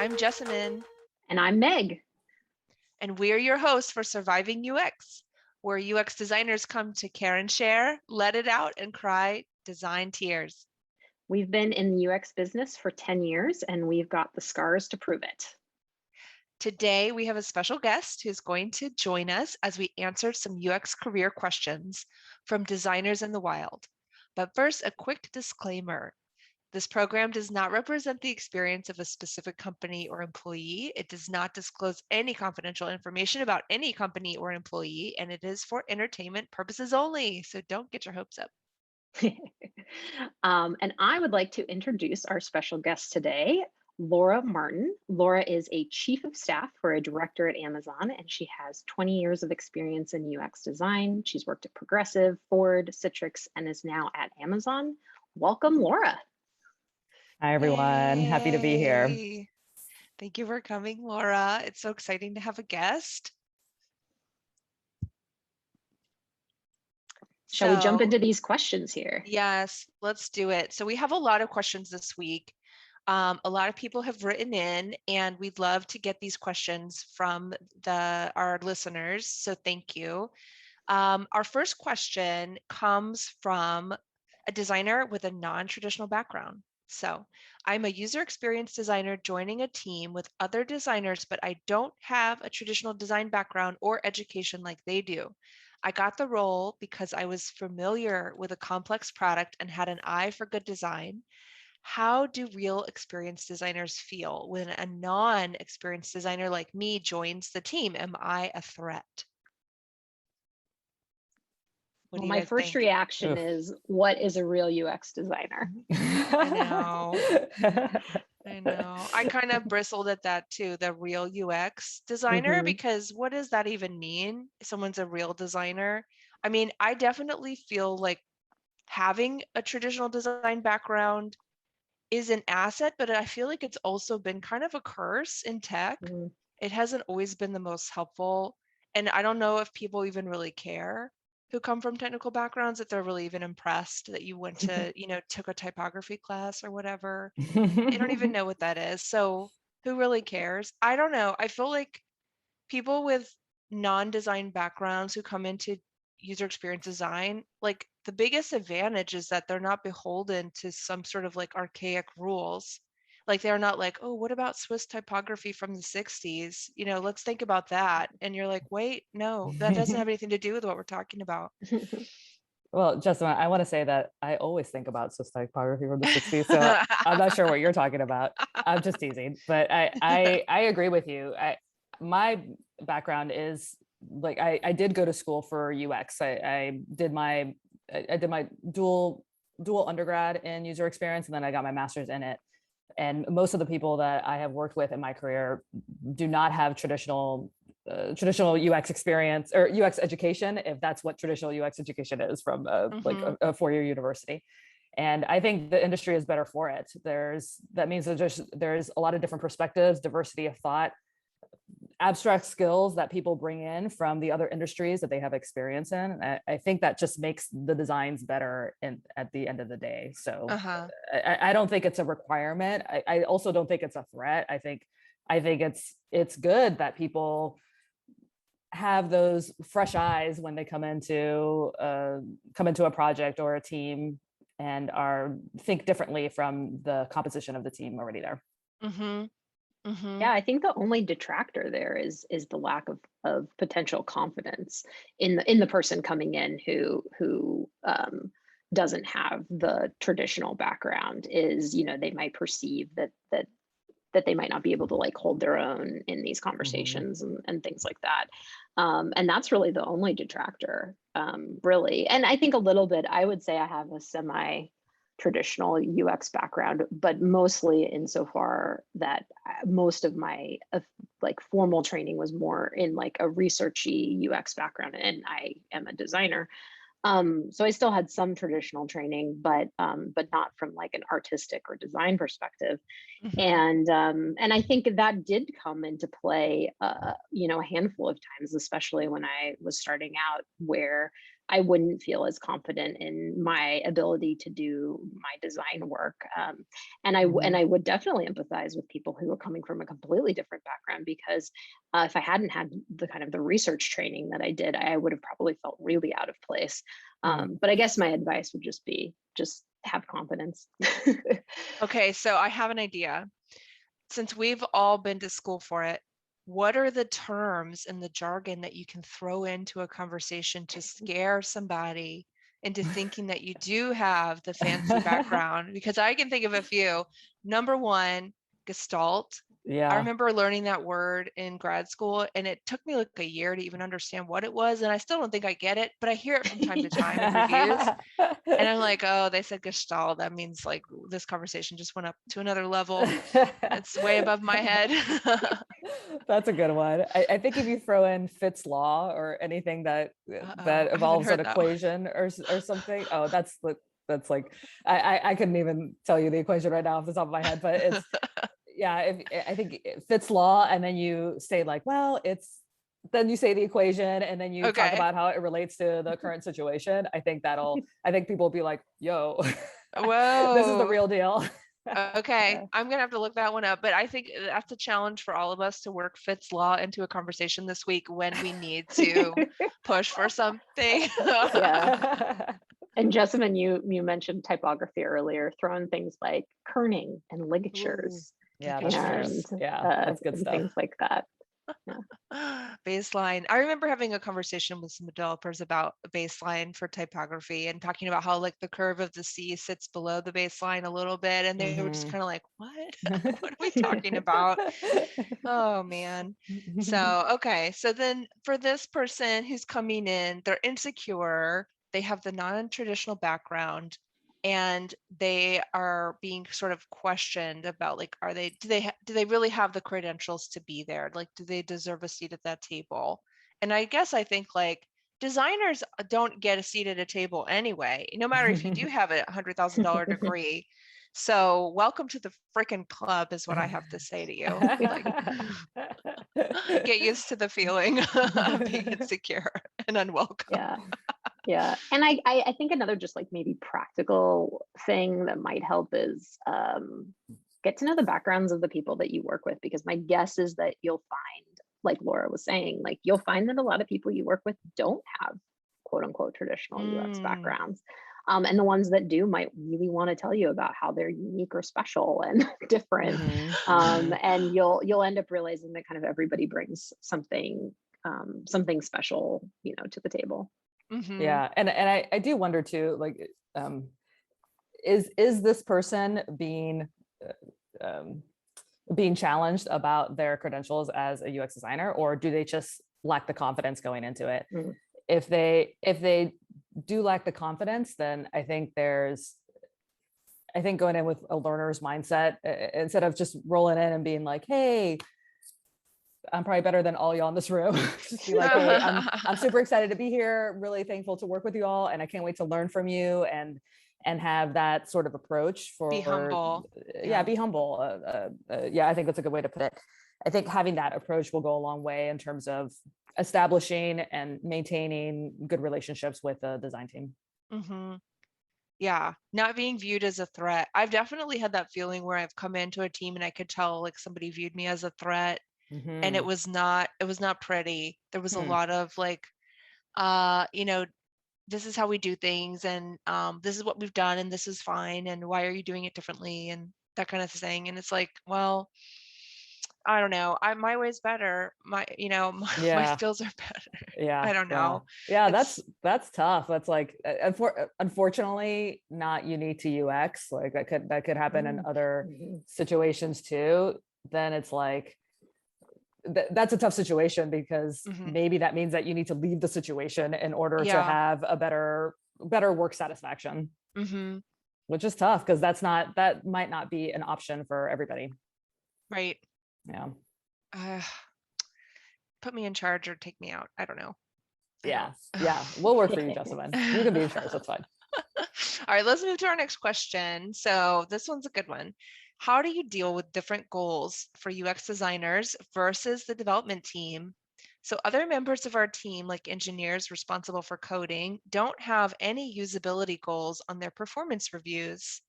I'm Jessamyn. And I'm Meg. And we're your hosts for Surviving UX, where UX designers come to care and share, let it out, and cry design tears. We've been in the UX business for 10 years, and we've got the scars to prove it. Today, we have a special guest who's going to join us as we answer some UX career questions from designers in the wild. But first, a quick disclaimer. This program does not represent the experience of a specific company or employee. It does not disclose any confidential information about any company or employee, and it is for entertainment purposes only. So don't get your hopes up. And I would like to introduce our special guest today, Laura Martin. Laura is a chief of staff for a director at Amazon, and she has 20 years of experience in UX design. She's worked at Progressive, Ford, Citrix, and is now at Amazon. Welcome, Laura. Hi, everyone. Yay. Happy to be here. Thank you for coming, Laura. It's so exciting to have a guest. Shall we jump into these questions here? Yes, let's do it. So we have a lot of questions this week. A lot of people have written in, and we'd love to get these questions from our listeners. So thank you. Our first question comes from a designer with a non-traditional background. So I'm a user experience designer joining a team with other designers, but I don't have a traditional design background or education like they do. I got the role because I was familiar with a complex product and had an eye for good design. How do real experienced designers feel when a non-experienced designer like me joins the team? Am I a threat? Well, my first reaction is, what is a real UX designer? I know. I kind of bristled at that too, the real UX designer, because what does that even mean? Someone's a real designer. I mean, I definitely feel like having a traditional design background is an asset, but I feel like it's also been kind of a curse in tech. It hasn't always been the most helpful. And I don't know if people even really care who come from technical backgrounds, that they're really even impressed that you went to, took a typography class or whatever. They don't even know what that is. So who really cares? I don't know. I feel like people with non-design backgrounds who come into user experience design, like the biggest advantage is that they're not beholden to some sort of like archaic rules. Like they're not like, oh, what about Swiss typography from the 60s? Let's think about that. And you're like, wait, no, that doesn't have anything to do with what we're talking about. Well, Jessamyn, I want to say that I always think about Swiss typography from the 60s, so I'm not sure what you're talking about. I'm just teasing, but I agree with you. My background is like, I did go to school for UX. I did my dual undergrad in user experience, and then I got my master's in it. And most of the people that I have worked with in my career do not have traditional UX experience or UX education, if that's what traditional UX education is from like a four-year university. And I think the industry is better for it. That means that there's a lot of different perspectives, diversity of thought, abstract skills that people bring in from the other industries that they have experience in. I think that just makes the designs better at the end of the day. So I don't think it's a requirement. I also don't think it's a threat. I think it's good that people have those fresh eyes when they come into a project or a team and think differently from the composition of the team already there. Yeah, I think the only detractor there is the lack of potential confidence in the person coming in who doesn't have the traditional background. They might perceive that they might not be able to like hold their own in these conversations and things like that. And that's really the only detractor, really. And I think a little bit, I would say I have a semi-traditional UX background, but mostly insofar that most of my like formal training was more in like a researchy UX background, and I am a designer. So I still had some traditional training, but not from like an artistic or design perspective. And I think that did come into play, a handful of times, especially when I was starting out, where I wouldn't feel as confident in my ability to do my design work. And I would definitely empathize with people who are coming from a completely different background, because if I hadn't had the kind of the research training that I did, I would have probably felt really out of place. But I guess my advice would just be, just have confidence. Okay, so I have an idea. Since we've all been to school for it, what are the terms and the jargon that you can throw into a conversation to scare somebody into thinking that you do have the fancy background? Because I can think of a few. Number one, gestalt. I remember learning that word in grad school, and it took me like a year to even understand what it was. And I still don't think I get it, but I hear it from time to time in reviews. And I'm like, oh, they said gestalt. That means like this conversation just went up to another level. It's way above my head. That's a good one. I think if you throw in Fitts law or anything that involves an equation or something, oh, that's like, I couldn't even tell you the equation right now off the top of my head, but it's, yeah, I think it Fitts law, and then you say like, well, then you say the equation, and then you talk about how it relates to the current situation. I think people will be like, yo, whoa, this is the real deal. Okay, I'm gonna have to look that one up, but I think that's a challenge for all of us to work Fitts law into a conversation this week when we need to push for something. Yeah. And Jessamyn, you mentioned typography earlier, throwing things like kerning and ligatures. Yeah, that's good stuff. Things like that. Baseline. I remember having a conversation with some developers about a baseline for typography and talking about how like the curve of the C sits below the baseline a little bit, and they were just kind of like, what? What are we talking about? Oh man. So okay, so then for this person who's coming in, they're insecure, they have the non-traditional background, and they are being sort of questioned about like, do they really have the credentials to be there? Like, do they deserve a seat at that table? And I guess I think like designers don't get a seat at a table anyway, no matter if you do have a $100,000 degree. So welcome to the freaking club is what I have to say to you. Like, get used to the feeling of being insecure and unwelcome. Yeah. And I think another just like maybe practical thing that might help is get to know the backgrounds of the people that you work with, because my guess is that you'll find, like Laura was saying, like you'll find that a lot of people you work with don't have quote unquote traditional UX backgrounds. And the ones that do might really want to tell you about how they're unique or special and different. And you'll end up realizing that kind of everybody brings something special, to the table. Yeah, and I do wonder too, like, is this person being challenged about their credentials as a UX designer, or do they just lack the confidence going into it? If they do lack the confidence, then I think going in with a learner's mindset, instead of just rolling in and being like, hey, I'm probably better than all y'all in this room. Just be like, hey, I'm super excited to be here. Really thankful to work with you all, and I can't wait to learn from you and have that sort of approach. Be humble. Be humble. I think that's a good way to put it. I think having that approach will go a long way in terms of establishing and maintaining good relationships with the design team. Yeah, not being viewed as a threat. I've definitely had that feeling where I've come into a team and I could tell like somebody viewed me as a threat. And it was not pretty. There was a lot of like, this is how we do things, and this is what we've done, and this is fine, and why are you doing it differently, and that kind of thing. And it's like, well, I don't know. My way's better. My skills are better. I don't know. Yeah, that's tough. That's like, unfortunately, not unique to UX. Like that could happen in other situations too. Then it's like, that's a tough situation, because maybe that means that you need to leave the situation in order to have a better work satisfaction, which is tough, because that might not be an option for everybody. Right. Yeah. Put me in charge or take me out. I don't know. Yeah. We'll work for you, Jessamyn. You can be in charge. That's fine. All right, let's move to our next question. So this one's a good one. How do you deal with different goals for UX designers versus the development team So other members of our team, like engineers responsible for coding, don't have any usability goals on their performance reviews.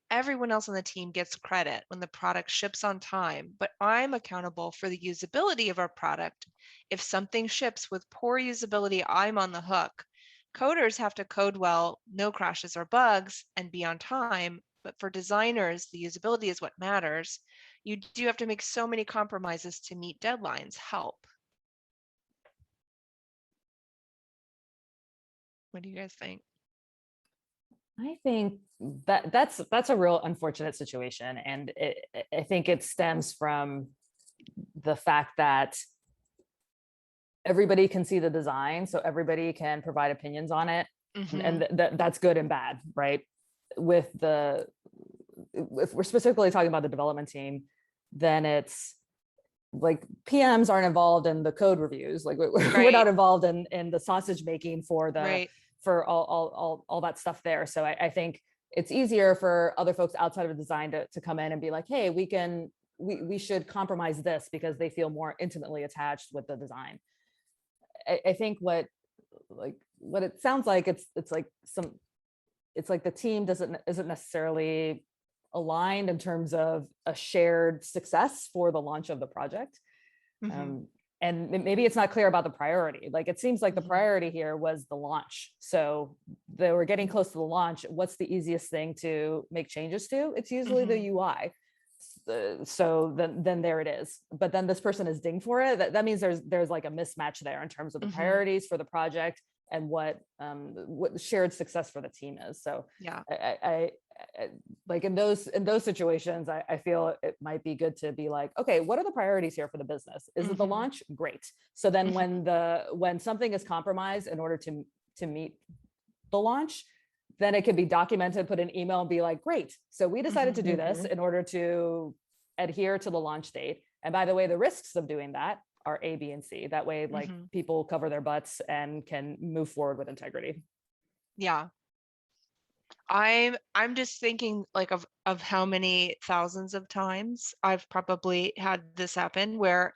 Everyone else on the team gets credit when the product ships on time, but I'm accountable for the usability of our product. If something ships with poor usability, I'm on the hook. Coders have to code well, no crashes or bugs, and be on time. But for designers, the usability is what matters. You do have to make so many compromises to meet deadlines. Help. What do you guys think? I think that's a real unfortunate situation, and I think it stems from the fact that everybody can see the design, so everybody can provide opinions on it, and that's good and bad, right? If we're specifically talking about the development team, then it's like PMs aren't involved in the code reviews, like we're not involved in the sausage making for the for all that stuff there. So I think it's easier for other folks outside of design to come in and be like, hey, we should compromise this because they feel more intimately attached with the design. I think what it sounds like, it's like the team isn't necessarily aligned in terms of a shared success for the launch of the project. And maybe it's not clear about the priority. Like, it seems like the priority here was the launch. So they were getting close to the launch. What's the easiest thing to make changes to? It's usually the UI. So then there it is. But then this person is dinged for it. That means there's like a mismatch there in terms of the priorities for the project and what shared success for the team is. So yeah, I like in those situations, I feel it might be good to be like, okay, what are the priorities here for the business? Is it the launch? Great. So then when something is compromised in order to meet the launch, then it can be documented, put an email and be like, great. So we decided to do this in order to adhere to the launch date. And by the way, the risks of doing that are A, B, and C. That way, like people cover their butts and can move forward with integrity. Yeah. I'm just thinking like of how many thousands of times I've probably had this happen where,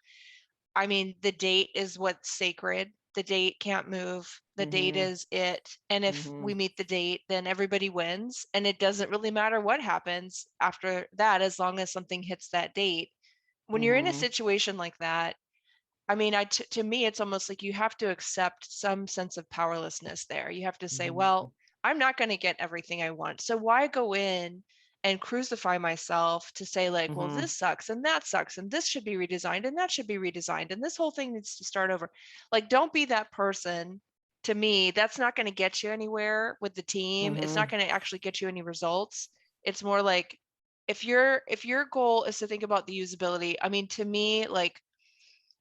I mean, the date is what's sacred. The date can't move. The date is it. And if we meet the date, then everybody wins. And it doesn't really matter what happens after that, as long as something hits that date. When you're in a situation like that, I mean, to me, it's almost like you have to accept some sense of powerlessness there. You have to say, well, I'm not going to get everything I want. So why go in and crucify myself to say like, well, this sucks and that sucks and this should be redesigned and that should be redesigned and this whole thing needs to start over. Like, don't be that person. To me, that's not going to get you anywhere with the team. It's not going to actually get you any results. It's more like if your goal is to think about the usability, I mean, to me, like,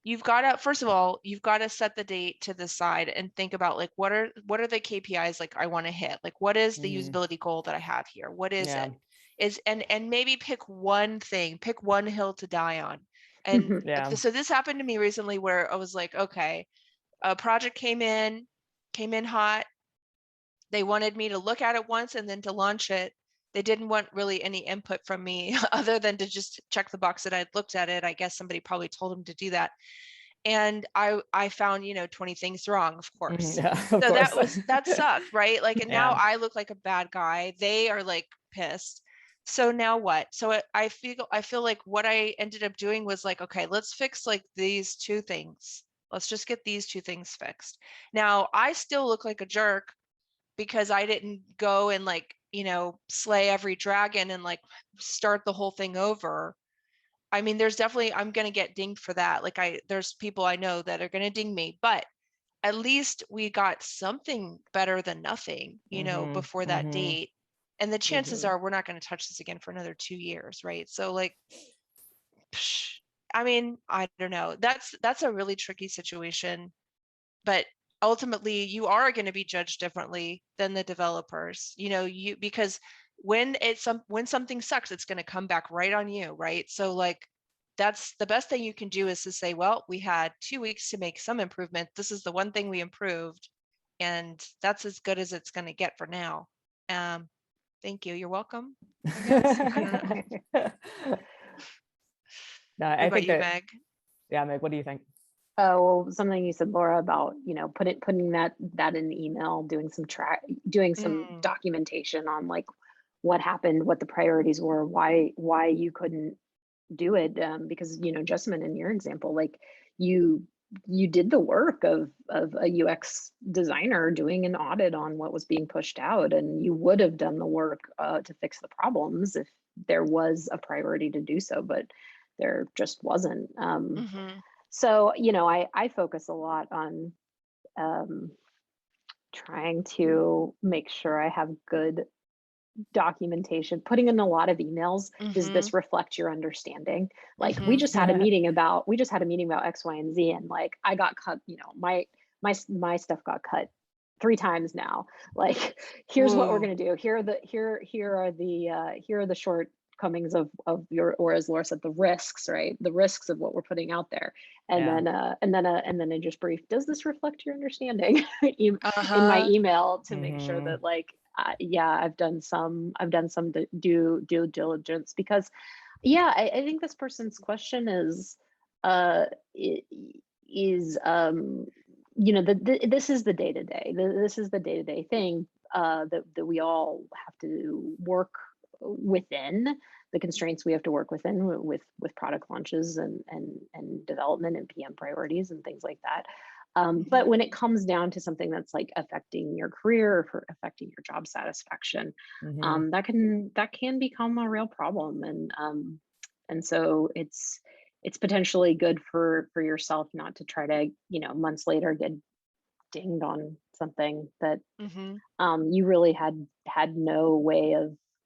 you've got to, first of all, you've got to set the date to the side and think about like, what are the KPIs like I want to hit? Like, what is the usability goal that I have here? What is it? And maybe pick one thing, pick one hill to die on. And so this happened to me recently where I was like, okay, a project came in hot. They wanted me to look at it once and then to launch it. They didn't want really any input from me other than to just check the box that I'd looked at it. I guess somebody probably told them to do that. And I found, 20 things wrong, of course. So that sucked, right? Like, and now I look like a bad guy. They are like pissed. So now what? So I feel like what I ended up doing was like, okay, let's fix like these two things. Let's just get these two things fixed. Now I still look like a jerk because I didn't go and like, slay every dragon and like start the whole thing over. I mean, there's definitely, I'm going to get dinged for that. Like there's people I know that are going to ding me, but at least we got something better than nothing, before that date. And the chances are we're not going to touch this again for another 2 years. Right. So like, I mean, I don't know. That's a really tricky situation, but ultimately you are going to be judged differently than the developers, because when something sucks, it's going to come back right on you, right? So like, that's the best thing you can do, is to say, well, we had 2 weeks to make some improvement. This is the one thing we improved, and that's as good as it's going to get for now. Thank you. You're welcome. I guess. I don't know. No, what I about think you, that, Meg? yeah, Meg, what do you think? Oh, well, something you said, Laura, about, putting that in the email, doing some Mm, documentation on like what happened, what the priorities were, why you couldn't do it. Because, Jessamyn, in your example, like you you did the work of a UX designer doing an audit on what was being pushed out, and you would have done the work to fix the problems if there was a priority to do so, but there just wasn't. mhm, So, I focus a lot on um, trying to make sure I have good documentation, putting in a lot of emails. Does mhm, this reflect your understanding? Like mhm. we just had a meeting about X, Y, and Z, and like I got cut, my stuff got cut 3 times now. Like, here's what we're Ooh, gonna do. Here are the shortcomings of your, or as Laura said, the risks, right? The risks of what we're putting out there. And Yeah. then I just brief, does this reflect your understanding in my uh-huh. email, to make sure Mhm. that, like, yeah, I've done some due diligence, because yeah, I think this person's question uh i- is this is the day to day, this is the day to day thing, that we all have to work within, the constraints we have to work within, with product launches and development and PM priorities and things like that. But Mhm, when it comes down to something that's like affecting your career, or affecting your job satisfaction, Mhm. that can become a real problem. And so it's potentially good for yourself not to try to, months later, get dinged on something that mhm, you really had no way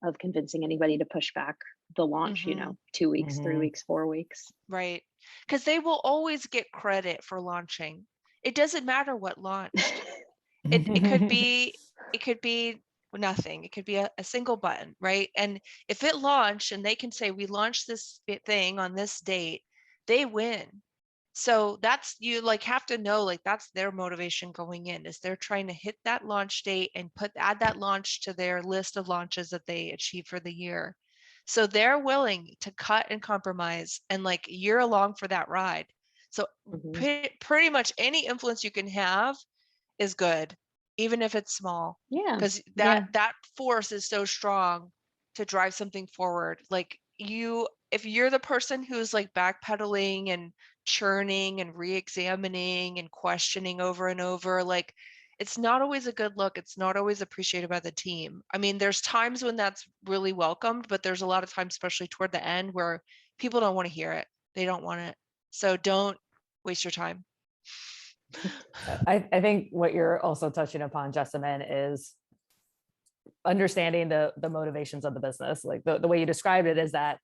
of convincing anybody to push back the launch, mhm. 2 weeks, three Mhm. weeks, 4 weeks. Right. Because they will always get credit for launching. It doesn't matter what launched. It could be it could be nothing. It could be a single button, right? And if it launched and they can say we launched this thing on this date, they win. So that's, you like have to know, like that's their motivation going in, is they're trying to hit that launch date and add that launch to their list of launches that they achieve for the year. So they're willing to cut and compromise, and like you're along for that ride. So Mhm. pretty much any influence you can have is good, even if it's small, Yeah, because yeah. that force is so strong to drive something forward. Like if you're the person who's like backpedaling and churning and re-examining and questioning over and over, like it's not always a good look. It's not always appreciated by the team. I mean, there's times when that's really welcomed, but there's a lot of times, especially toward the end, where people don't want to hear it. They don't want it. So don't waste your time. I think what you're also touching upon, Jessamyn, is understanding the motivations of the business. Like the way you described it is that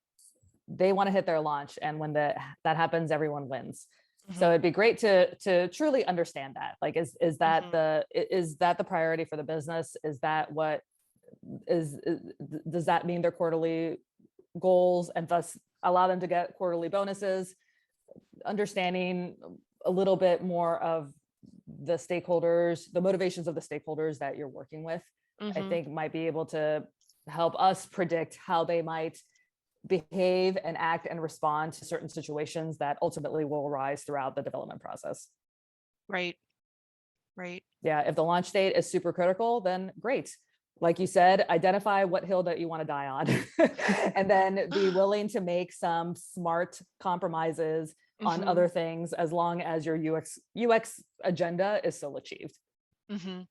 they want to hit their launch, and when that happens, everyone wins. So Mhm, it'd be great to truly understand that. Like, is that mhm, the priority for the business? Is that what is does that mean their quarterly goals, and thus allow them to get quarterly bonuses? Understanding a little bit more of the stakeholders, the motivations of the stakeholders that you're working with, I mhm. think might be able to help us predict how they might behave and act and respond to certain situations that ultimately will arise throughout the development process. Right, right. Yeah, if the launch date is super critical, then great. Like you said, identify what hill that you want to die on, and then be willing to make some smart compromises on Mhm, other things, as long as your UX agenda is still achieved. mhm.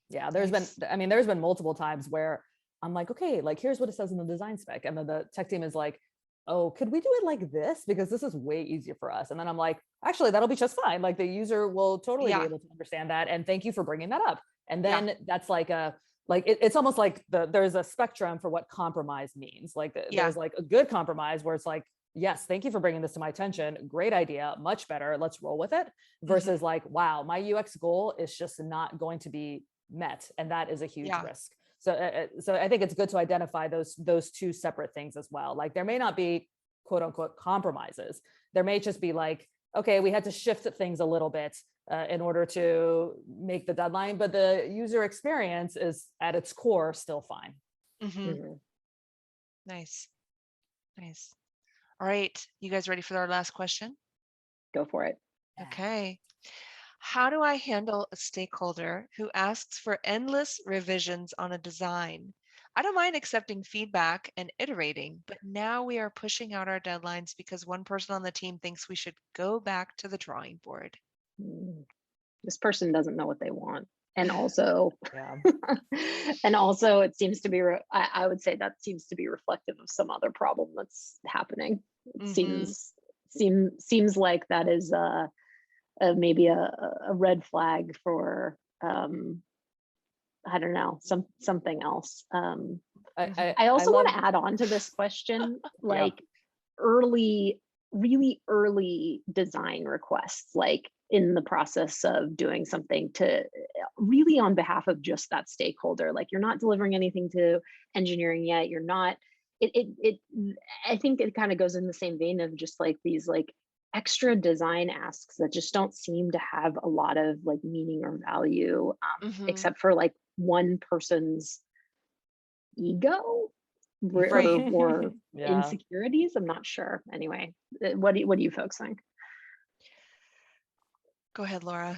Yeah, Nice. there's been multiple times where I'm like, okay, like here's what it says in the design spec, and then the tech team is like, oh, could we do it like this, because this is way easier for us? And then I'm like, actually, that'll be just fine. Like the user will totally be Yeah, able to understand that, and thank you for bringing that up. And yeah, then that's like it's almost like there's a spectrum for what compromise means. Like yeah. there's like a good compromise where it's like, yes, thank you for bringing this to my attention, great idea, much better, let's roll with it, Mhm, versus like, wow, my UX goal is just not going to be met, and that is a huge yeah. risk. So I think it's good to identify those two separate things as well. Like there may not be quote unquote compromises. There may just be like, okay, we had to shift things a little bit in order to make the deadline, but the user experience is at its core still fine. Mhm. Mhm. Nice, nice. All right, you guys ready for our last question? Go for it. Okay. How do I handle a stakeholder who asks for endless revisions on a design? I don't mind accepting feedback and iterating, but now we are pushing out our deadlines because one person on the team thinks we should go back to the drawing board. This person doesn't know what they want. And also, Yeah. and also it seems to be, I would say that seems to be reflective of some other problem that's happening. It seems like that is maybe a red flag for, I don't know, something else. I also want to add on to this question, like really early design requests, like in the process of doing something to really on behalf of just that stakeholder. Like you're not delivering anything to engineering yet. You're not, I think it kind of goes in the same vein of just like these like extra design asks that just don't seem to have a lot of like meaning or value, except for like one person's ego or insecurities. I'm not sure. Anyway, what do you folks think? Go ahead, Laura.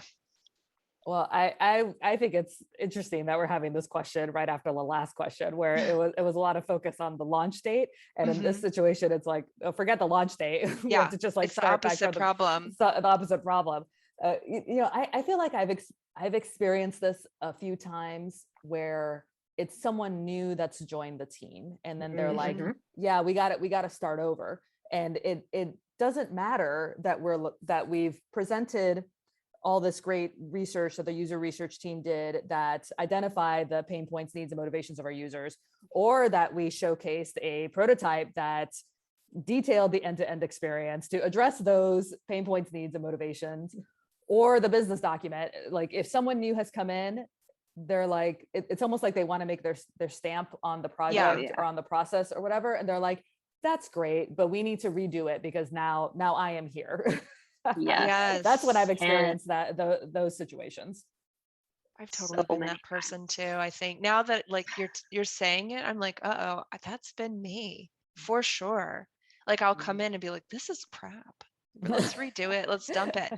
Well, I think it's interesting that we're having this question right after the last question, where it was a lot of focus on the launch date, and in this situation, it's like, oh, forget the launch date. We have to just like start back from the opposite problem. I feel like I've experienced this a few times where it's someone new that's joined the team, and then they're like, yeah, we got to start over, and it doesn't matter that we've presented all this great research that the user research team did that identify the pain points, needs, and motivations of our users, or that we showcased a prototype that detailed the end-to-end experience to address those pain points, needs, and motivations, or the business document. Like if someone new has come in, they're like, it's almost like they want to make their stamp on the project or on the process or whatever. And they're like, that's great, but we need to redo it because now I am here. Yes. That's what I've experienced, those situations. I've totally been that person too. I think now that like you're saying it, I'm like, uh-oh, that's been me for sure. Like I'll come in and be like, this is crap. Let's redo it. Let's dump it.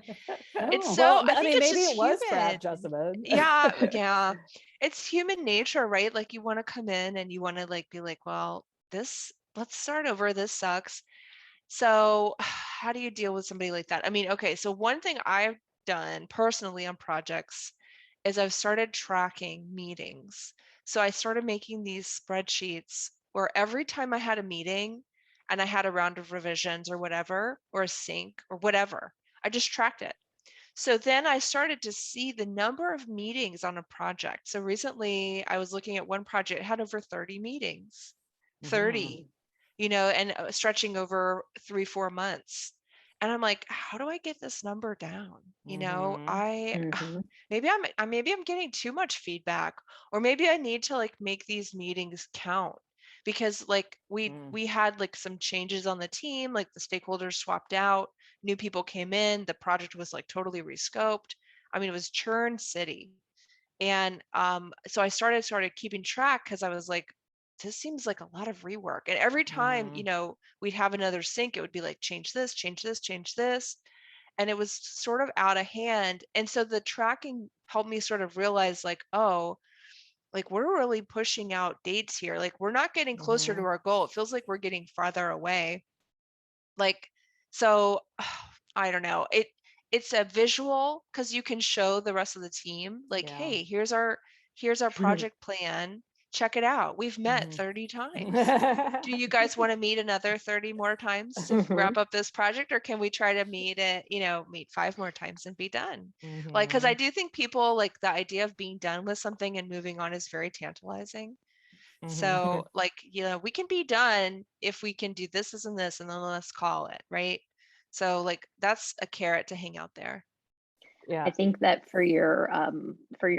It's so, I think it's maybe just it was human. crap, Jessamyn. Yeah. It's human nature, right? Like you want to come in and you want to like be like, well, let's start over. This sucks. So how do you deal with somebody like that? I mean, okay, so one thing I've done personally on projects is I've started tracking meetings. So I started making these spreadsheets where every time I had a meeting and I had a round of revisions or whatever, or a sync or whatever, I just tracked it. So then I started to see the number of meetings on a project. So recently I was looking at one project, it had over 30 meetings, 30. And stretching over 3-4 months. And I'm like, how do I get this number down? Maybe I'm getting too much feedback, or maybe I need to like make these meetings count, because like we had like some changes on the team, like the stakeholders swapped out, new people came in, the project was like totally rescoped. I mean, it was churn city. And so I started keeping track, because I was like, this seems like a lot of rework. And every time, we'd have another sync, it would be like, change this, change this, change this. And it was sort of out of hand. And so the tracking helped me sort of realize like, oh, like we're really pushing out dates here. Like we're not getting closer to our goal. It feels like we're getting farther away. Like, so I don't know. It's a visual, because you can show the rest of the team like, hey, here's our project plan. Check it out. We've met 30 times. Do you guys want to meet another 30 more times to wrap up this project? Or can we try to meet 5 more times and be done? Like, because I do think people like the idea of being done with something and moving on is very tantalizing. So like, we can be done if we can do this and this, and then let's call it, right? So like, that's a carrot to hang out there. Yeah. I think that for your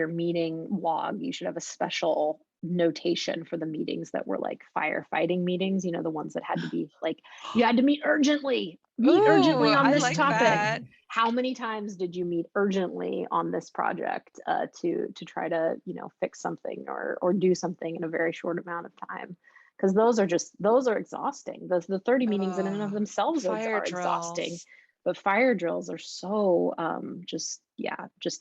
meeting log, you should have a special notation for the meetings that were like firefighting meetings, the ones that had to be like, you had to meet urgently on this topic. That. How many times did you meet urgently on this project to try to, fix something or do something in a very short amount of time? Because those are exhausting. The 30 meetings in and of themselves are exhausting. but fire drills are so just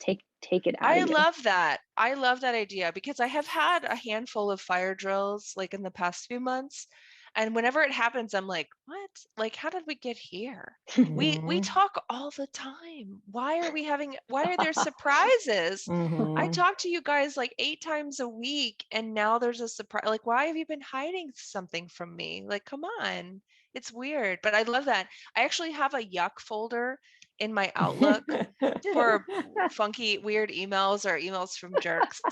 take it out I of you. love that. I love that idea because I have had a handful of fire drills like in the past few months. And whenever it happens, I'm like, what? Like, how did we get here? We talk all the time. Why are there surprises? I talk to you guys like 8 times a week and now there's a surprise. Like, why have you been hiding something from me? Like, come on. It's weird, but I love that. I actually have a yuck folder in my Outlook for funky, weird emails or emails from jerks.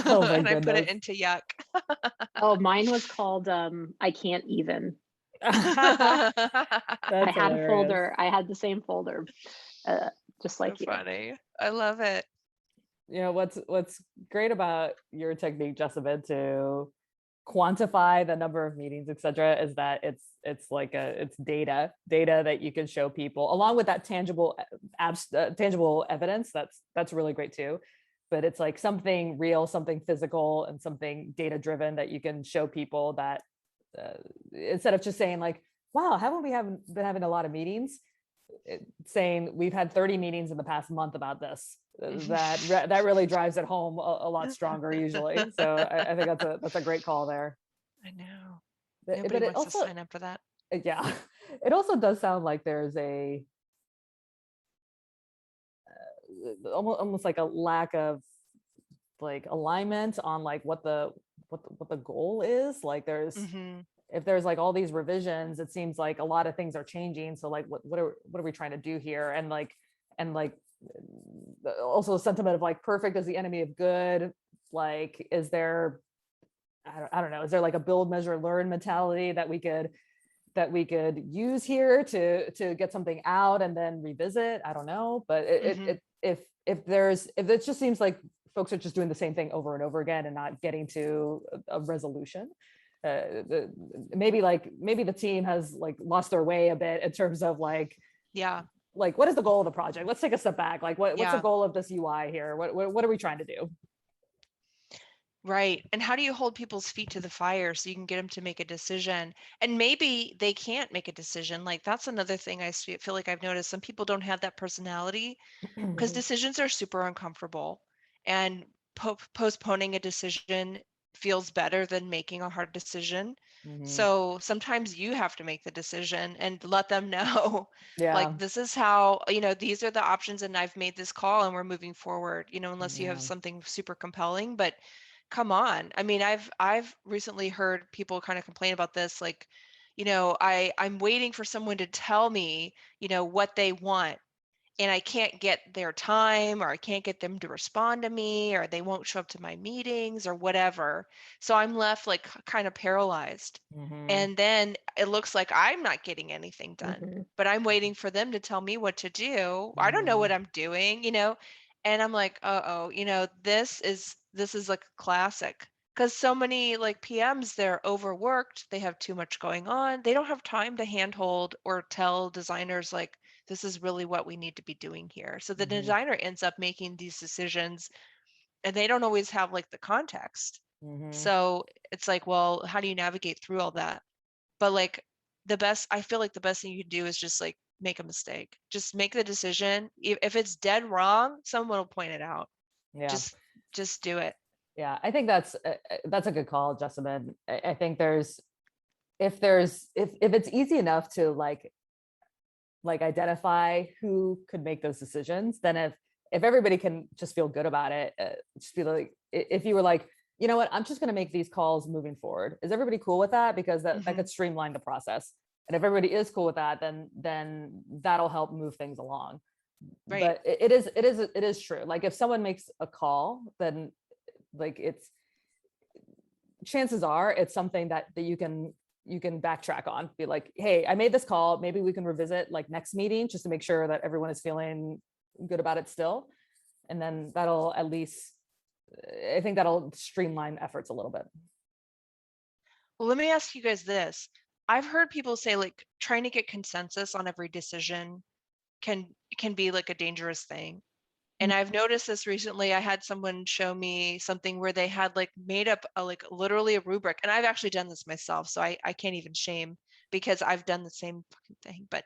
Oh my and I put it goodness. into yuck. Oh, mine was called I can't even. That's I had hilarious. a folder. I had the same folder, just like So you. funny. I love it. You know, what's great about your technique, Jessamyn, to quantify the number of meetings, etc., is that it's like it's data that you can show people along with that tangible tangible evidence. That's really great too. But it's like something real, something physical, and something data driven that you can show people that instead of just saying like, wow, haven't we been having a lot of meetings? Saying we've had 30 meetings in the past month about this. That really drives it home a lot stronger usually. So I think that's a great call there. I know. But Nobody it wants also, to sign up for that. yeah, it also does sound like there's a almost like a lack of like alignment on like what the goal is. Like if there's like all these revisions, it seems like a lot of things are changing. So like what are we trying to do here? And like also a sentiment of like perfect is the enemy of good. Like, is there, I don't know, is there like a build, measure, learn mentality that we could use here to get something out and then revisit? I don't know, but if it just seems like folks are just doing the same thing over and over again and not getting to a resolution. Maybe the team has like lost their way a bit in terms of like, yeah, like what is the goal of the project? Let's take a step back. Like what's the goal of this UI here? What are we trying to do? Right. And how do you hold people's feet to the fire so you can get them to make a decision? And maybe they can't make a decision. Like that's another thing I feel like I've noticed. Some people don't have that personality because decisions are super uncomfortable. And postponing a decision feels better than making a hard decision. So sometimes you have to make the decision and let them know, like, this is how, these are the options and I've made this call and we're moving forward, unless you have something super compelling. But come on. I mean, I've recently heard people kind of complain about this, like, I'm waiting for someone to tell me, what they want. And I can't get their time, or I can't get them to respond to me, or they won't show up to my meetings or whatever. So I'm left like kind of paralyzed. And then it looks like I'm not getting anything done, but I'm waiting for them to tell me what to do. I don't know what I'm doing, and I'm like, this is like a classic. Because so many like PMs, they're overworked, they have too much going on, they don't have time to handhold or tell designers like, this is really what we need to be doing here. So the designer ends up making these decisions and they don't always have like the context. So it's like, well, how do you navigate through all that? But like I feel like the best thing you can do is just like make a mistake. Just make the decision. If it's dead wrong, someone will point it out. Yeah. Just do it. Yeah, I think that's a good call, Jessamyn. I think if it's easy enough to like identify who could make those decisions, then if everybody can just feel good about it, just feel like if you were like, you know what, I'm just going to make these calls moving forward. Is everybody cool with that? Because that could streamline the process. And if everybody is cool with that, then that'll help move things along. Right. But it is true. Like if someone makes a call, then like chances are it's something that you can backtrack on, be like, hey, I made this call, maybe we can revisit like next meeting just to make sure that everyone is feeling good about it still. And then that'll at least, I think that'll streamline efforts a little bit. Well, let me ask you guys this. I've heard people say like trying to get consensus on every decision can be like a dangerous thing. And I've noticed this recently. I had someone show me something where they had like made up literally a rubric. And I've actually done this myself. So I can't even shame because I've done the same fucking thing. But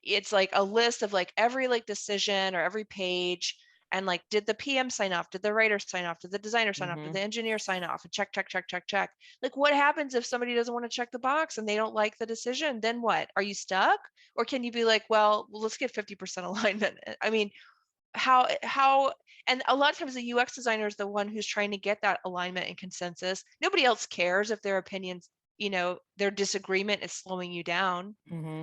it's like a list of like every like decision or every page, and like, did the PM sign off? Did the writer sign off? Did the designer sign off? Did the engineer sign off? And check, check, check, check, check. Like, what happens if somebody doesn't want to check the box and they don't like the decision? Then what? Are you stuck? Or can you be like, well, let's get 50% alignment? I mean, how, and a lot of times the UX designer is the one who's trying to get that alignment and consensus. Nobody else cares if their opinions, you know, their disagreement is slowing you down.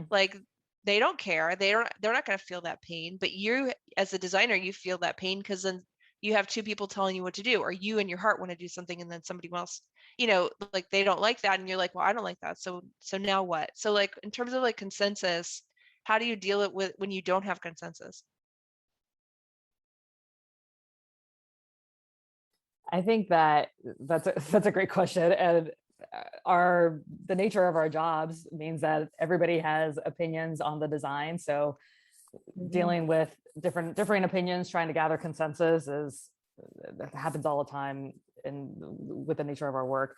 Like, they don't care. They're not going to feel that pain, but you as a designer, you feel that pain because then you have two people telling you what to do, or you in your heart want to do something and then somebody else, you know, like they don't like that and you're like, well, I don't like that. So now what? So like in terms of like consensus, how do you deal it with when you don't have consensus? I think that's a great question, and the nature of our jobs means that everybody has opinions on the design. So dealing with differing opinions, trying to gather consensus that happens all the time with the nature of our work.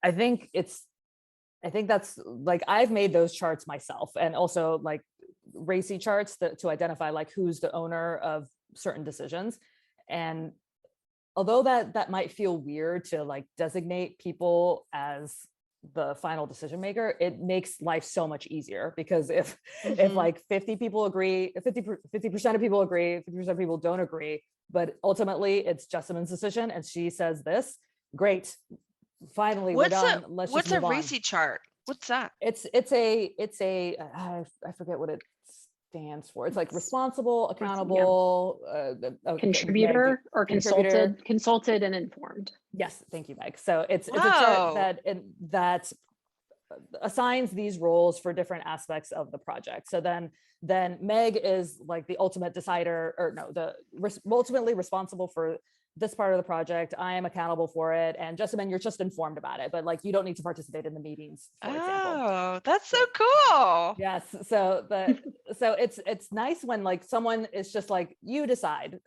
I think that's like, I've made those charts myself, and also like RACI charts to identify like who's the owner of certain decisions. And although that might feel weird to like designate people as the final decision maker, it makes life so much easier, because if like 50 people agree, 50% of people agree, 50% of people don't agree, but ultimately it's Jessamyn's decision and she says this, great, finally we're done. Let's just move on. What's a RACI chart? What's that? It's a I forget what it stands for. It's like responsible, accountable, contributor, or consulted and informed. Yes, thank you, Meg. So it's a chart that assigns these roles for different aspects of the project. So then Meg is like the ultimate decider, or no, ultimately responsible for this part of the project. I am accountable for it, and Jessamyn, you're just informed about it, but like you don't need to participate in the meetings, for example. Oh, that's so cool. Yes. So it's nice when like someone is just like, you decide.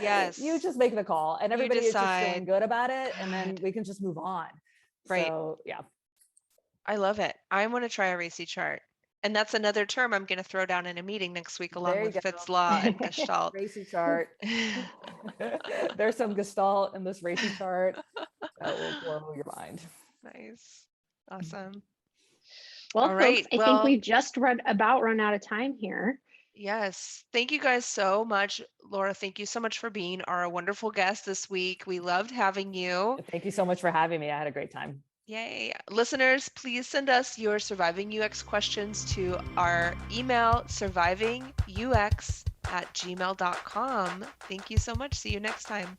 Yes. You just make the call, and everybody is just feeling good about it, and then we can just move on. Right. So yeah. I love it. I want to try a RACI chart. And that's another term I'm going to throw down in a meeting next week, along with Fitz Law and Gestalt. RACI chart. There's some Gestalt in this RACI chart that will blow your mind. Nice. Awesome. Well, all right. Folks, I think we've just run out of time here. Yes. Thank you guys so much. Laura, thank you so much for being our wonderful guest this week. We loved having you. Thank you so much for having me. I had a great time. Yay. Listeners, please send us your surviving UX questions to our email, survivingux@gmail.com. Thank you so much. See you next time.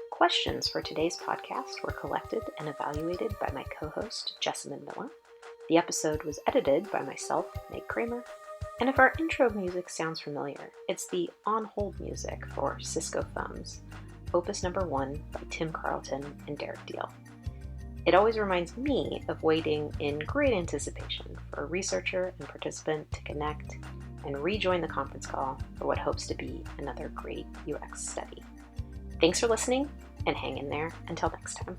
Questions for today's podcast were collected and evaluated by my co-host, Jessamyn Miller. The episode was edited by myself, Meg Cramer. And if our intro music sounds familiar, it's the on hold music for Cisco Phones, Opus No. 1 by Tim Carlton and Derek Deal. It always reminds me of waiting in great anticipation for a researcher and participant to connect and rejoin the conference call for what hopes to be another great UX study. Thanks for listening, and hang in there until next time.